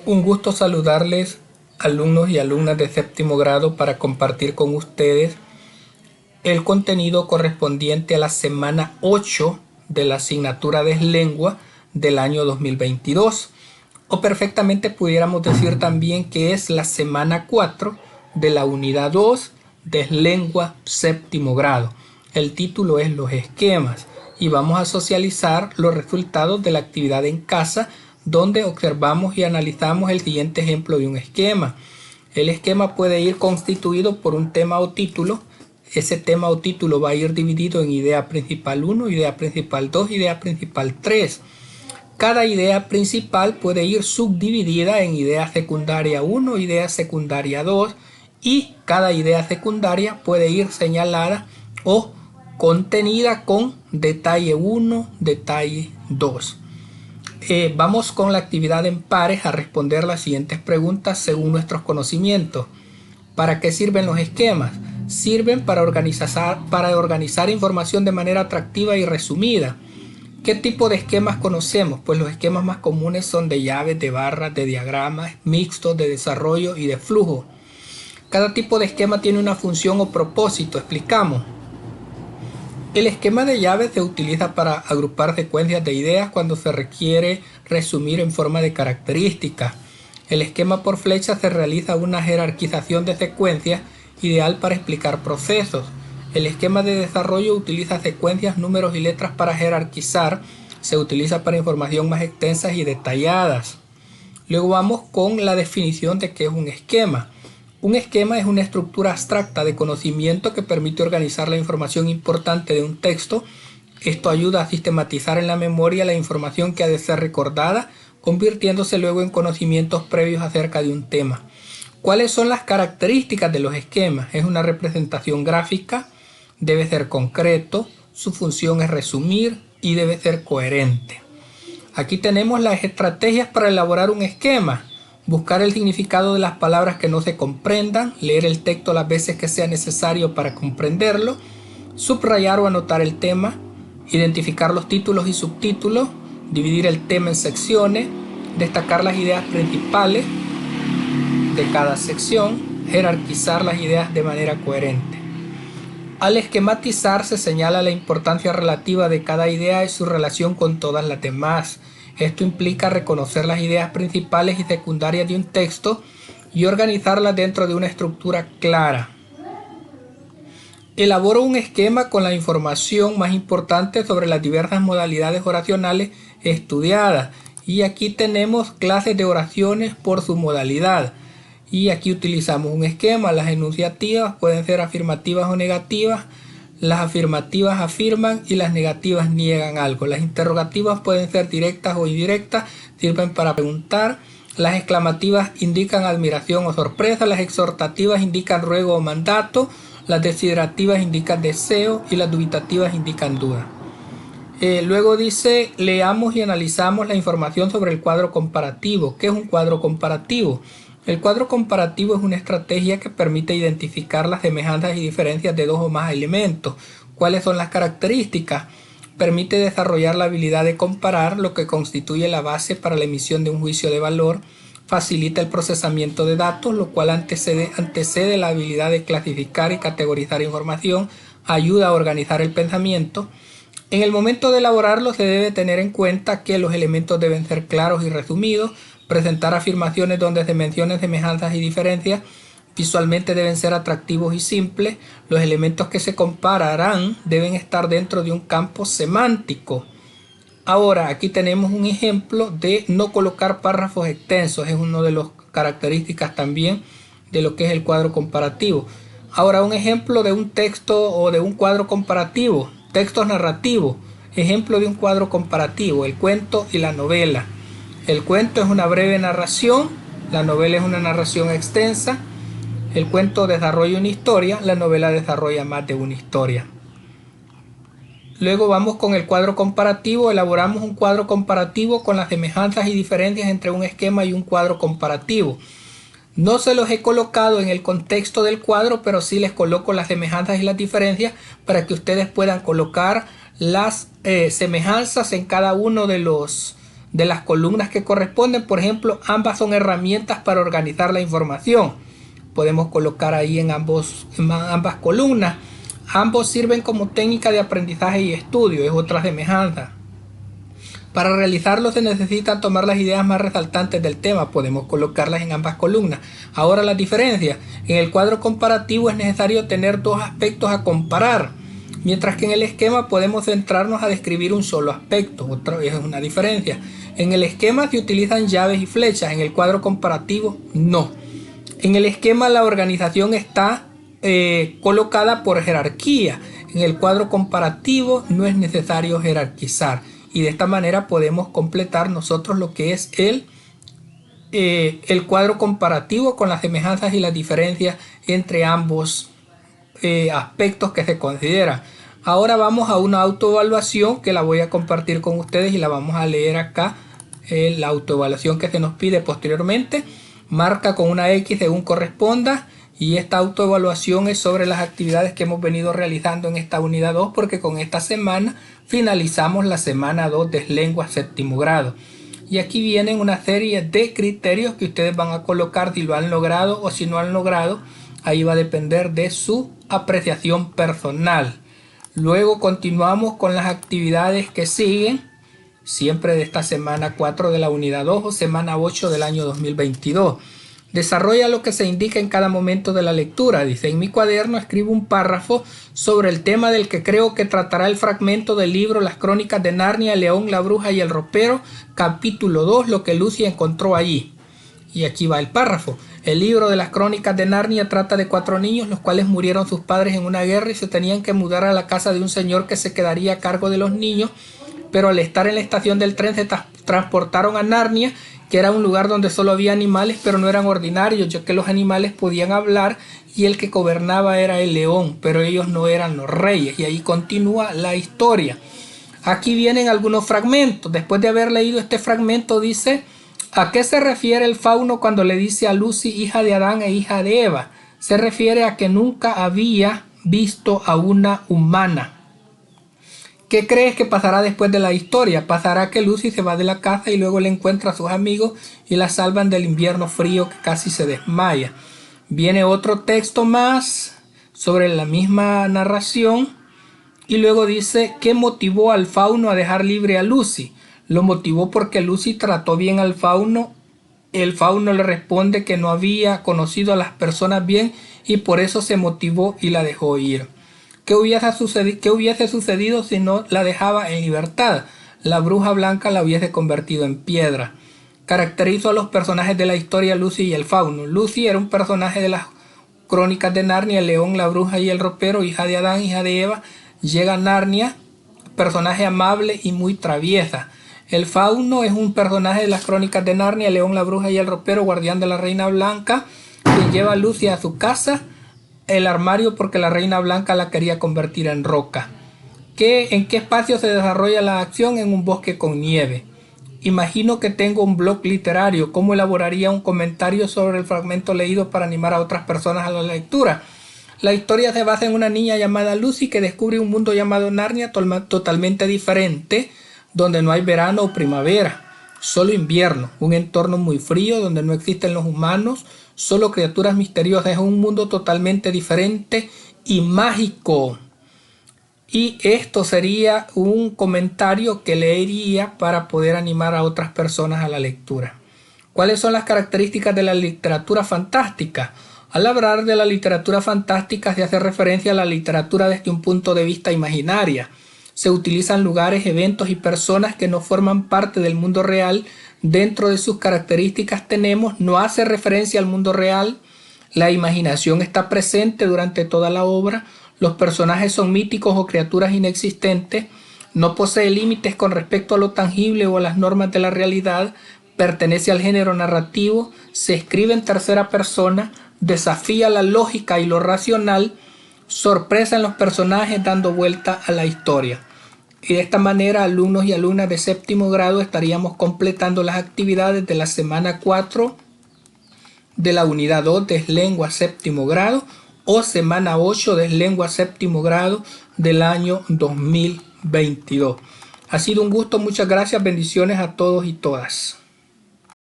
Un gusto saludarles, alumnos y alumnas de séptimo grado, para compartir con ustedes el contenido correspondiente a la semana 8 de la asignatura de lengua del año 2022. O perfectamente pudiéramos decir también que es la semana 4 de la unidad 2 de lengua séptimo grado. El título es Los esquemas y vamos a socializar los resultados de la actividad en casa, donde observamos y analizamos el siguiente ejemplo de un esquema. El esquema puede ir constituido por un tema o título. Ese tema o título va a ir dividido en idea principal 1, idea principal 2, idea principal 3. Cada idea principal puede ir subdividida en idea secundaria 1, idea secundaria 2, y cada idea secundaria puede ir señalada o contenida con detalle 1, detalle 2. Vamos con la actividad en pares a responder las siguientes preguntas según nuestros conocimientos. ¿Para qué sirven los esquemas? Sirven para organizar información de manera atractiva y resumida. ¿Qué tipo de esquemas conocemos? Pues los esquemas más comunes son de llaves, de barras, de diagramas, mixtos, de desarrollo y de flujo. Cada tipo de esquema tiene una función o propósito. Explicamos. El esquema de llaves se utiliza para agrupar secuencias de ideas cuando se requiere resumir en forma de características. El esquema por flecha se realiza una jerarquización de secuencias ideal para explicar procesos. El esquema de desarrollo utiliza secuencias, números y letras para jerarquizar. Se utiliza para información más extensas y detalladas. Luego vamos con la definición de qué es un esquema. Un esquema es una estructura abstracta de conocimiento que permite organizar la información importante de un texto. Esto ayuda a sistematizar en la memoria la información que ha de ser recordada, convirtiéndose luego en conocimientos previos acerca de un tema. ¿Cuáles son las características de los esquemas? Es una representación gráfica, debe ser concreto, su función es resumir y debe ser coherente. Aquí tenemos las estrategias para elaborar un esquema. Buscar el significado de las palabras que no se comprendan, leer el texto las veces que sea necesario para comprenderlo, subrayar o anotar el tema, identificar los títulos y subtítulos, dividir el tema en secciones, destacar las ideas principales de cada sección, jerarquizar las ideas de manera coherente. Al esquematizar se señala la importancia relativa de cada idea y su relación con todas las demás. Esto implica reconocer las ideas principales y secundarias de un texto y organizarlas dentro de una estructura clara. Elaboro un esquema con la información más importante sobre las diversas modalidades oracionales estudiadas. Y aquí tenemos clases de oraciones por su modalidad. Y aquí utilizamos un esquema. Las enunciativas pueden ser afirmativas o negativas. Las afirmativas afirman y las negativas niegan algo. Las interrogativas pueden ser directas o indirectas, sirven para preguntar. Las exclamativas indican admiración o sorpresa. Las exhortativas indican ruego o mandato. Las desiderativas indican deseo y las dubitativas indican duda. Luego dice, leamos y analizamos la información sobre el cuadro comparativo. ¿Qué es un cuadro comparativo? El cuadro comparativo es una estrategia que permite identificar las semejanzas y diferencias de dos o más elementos. ¿Cuáles son las características? Permite desarrollar la habilidad de comparar, lo que constituye la base para la emisión de un juicio de valor. Facilita el procesamiento de datos, lo cual antecede la habilidad de clasificar y categorizar información. Ayuda a organizar el pensamiento. En el momento de elaborarlo se debe tener en cuenta que los elementos deben ser claros y resumidos. Presentar afirmaciones donde se mencionen semejanzas y diferencias. Visualmente deben ser atractivos y simples. Los elementos que se compararán deben estar dentro de un campo semántico. Ahora, aquí tenemos un ejemplo de no colocar párrafos extensos. Es una de las características también de lo que es el cuadro comparativo. Ahora, un ejemplo de un texto o de un cuadro comparativo. Textos narrativos. Ejemplo de un cuadro comparativo. El cuento y la novela. El cuento es una breve narración, la novela es una narración extensa. El cuento desarrolla una historia, la novela desarrolla más de una historia. Luego vamos con el cuadro comparativo. Elaboramos un cuadro comparativo con las semejanzas y diferencias entre un esquema y un cuadro comparativo. No se los he colocado en el contexto del cuadro, pero sí les coloco las semejanzas y las diferencias para que ustedes puedan colocar las semejanzas en cada uno de los de las columnas que corresponden. Por ejemplo, ambas son herramientas para organizar la información. Podemos colocar ahí en ambas columnas. Ambos sirven como técnica de aprendizaje y estudio, es otra semejanza. Para realizarlo se necesitan tomar las ideas más resaltantes del tema, podemos colocarlas en ambas columnas. Ahora la diferencia, en el cuadro comparativo es necesario tener dos aspectos a comparar, mientras que en el esquema podemos centrarnos a describir un solo aspecto, otra vez es una diferencia. En el esquema se utilizan llaves y flechas, en el cuadro comparativo no. En el esquema la organización está colocada por jerarquía, en el cuadro comparativo no es necesario jerarquizar. Y de esta manera podemos completar nosotros lo que es el cuadro comparativo con las semejanzas y las diferencias entre ambos aspectos que se consideran. Ahora vamos a una autoevaluación que la voy a compartir con ustedes y la vamos a leer acá. La autoevaluación que se nos pide posteriormente. Marca con una X según corresponda. Y esta autoevaluación es sobre las actividades que hemos venido realizando en esta unidad 2, porque con esta semana finalizamos la semana 2 de lengua séptimo grado. Y aquí vienen una serie de criterios que ustedes van a colocar si lo han logrado o si no han logrado. Ahí va a depender de su apreciación personal. Luego continuamos con las actividades que siguen, siempre de esta semana 4 de la unidad 2 o semana 8 del año 2022. Desarrolla lo que se indica en cada momento de la lectura. Dice, en mi cuaderno escribo un párrafo sobre el tema del que creo que tratará el fragmento del libro Las Crónicas de Narnia, el León, la Bruja y el Ropero, capítulo 2, lo que Lucy encontró allí. Y aquí va el párrafo. El libro de las Crónicas de Narnia trata de 4 niños, los cuales murieron sus padres en una guerra y se tenían que mudar a la casa de un señor que se quedaría a cargo de los niños, pero al estar en la estación del tren se transportaron a Narnia, que era un lugar donde solo había animales, pero no eran ordinarios, ya que los animales podían hablar y el que gobernaba era el león, pero ellos no eran los reyes. Y ahí continúa la historia. Aquí vienen algunos fragmentos. Después de haber leído este fragmento dice, ¿a qué se refiere el fauno cuando le dice a Lucy, hija de Adán e hija de Eva? Se refiere a que nunca había visto a una humana. ¿Qué crees que pasará después de la historia? Pasará que Lucy se va de la casa y luego le encuentra a sus amigos y la salvan del invierno frío que casi se desmaya. Viene otro texto más sobre la misma narración y luego dice, ¿qué motivó al fauno a dejar libre a Lucy? Lo motivó porque Lucy trató bien al fauno. El fauno le responde que no había conocido a las personas bien y por eso se motivó y la dejó ir. ¿Qué hubiese sucedido si no la dejaba en libertad? La bruja blanca la hubiese convertido en piedra. Caracterizó a los personajes de la historia Lucy y el fauno. Lucy era un personaje de las Crónicas de Narnia, el león, la bruja y el ropero, hija de Adán, hija de Eva. Llega a Narnia, personaje amable y muy traviesa. El fauno es un personaje de las Crónicas de Narnia, el león, la bruja y el ropero, guardián de la reina blanca, quien lleva a Lucy a su casa, el armario, porque la reina blanca la quería convertir en roca. ¿En qué espacio se desarrolla la acción? En un bosque con nieve. Imagino que tengo un blog literario. ¿Cómo elaboraría un comentario sobre el fragmento leído para animar a otras personas a la lectura? La historia se basa en una niña llamada Lucy que descubre un mundo llamado Narnia totalmente diferente, donde no hay verano o primavera, solo invierno, un entorno muy frío donde no existen los humanos, solo criaturas misteriosas. Es un mundo totalmente diferente y mágico. Y esto sería un comentario que leería para poder animar a otras personas a la lectura. ¿Cuáles son las características de la literatura fantástica? Al hablar de la literatura fantástica se hace referencia a la literatura desde un punto de vista imaginaria. Se utilizan lugares, eventos y personas que no forman parte del mundo real. Dentro de sus características tenemos, no hace referencia al mundo real, la imaginación está presente durante toda la obra, los personajes son míticos o criaturas inexistentes, no posee límites con respecto a lo tangible o a las normas de la realidad, pertenece al género narrativo, se escribe en tercera persona, desafía la lógica y lo racional, sorpresa en los personajes dando vuelta a la historia. Y de esta manera, alumnos y alumnas de séptimo grado estaríamos completando las actividades de la semana 4 de la unidad 2 de lengua séptimo grado o semana 8 de lengua séptimo grado del año 2022. Ha sido un gusto, muchas gracias, bendiciones a todos y todas.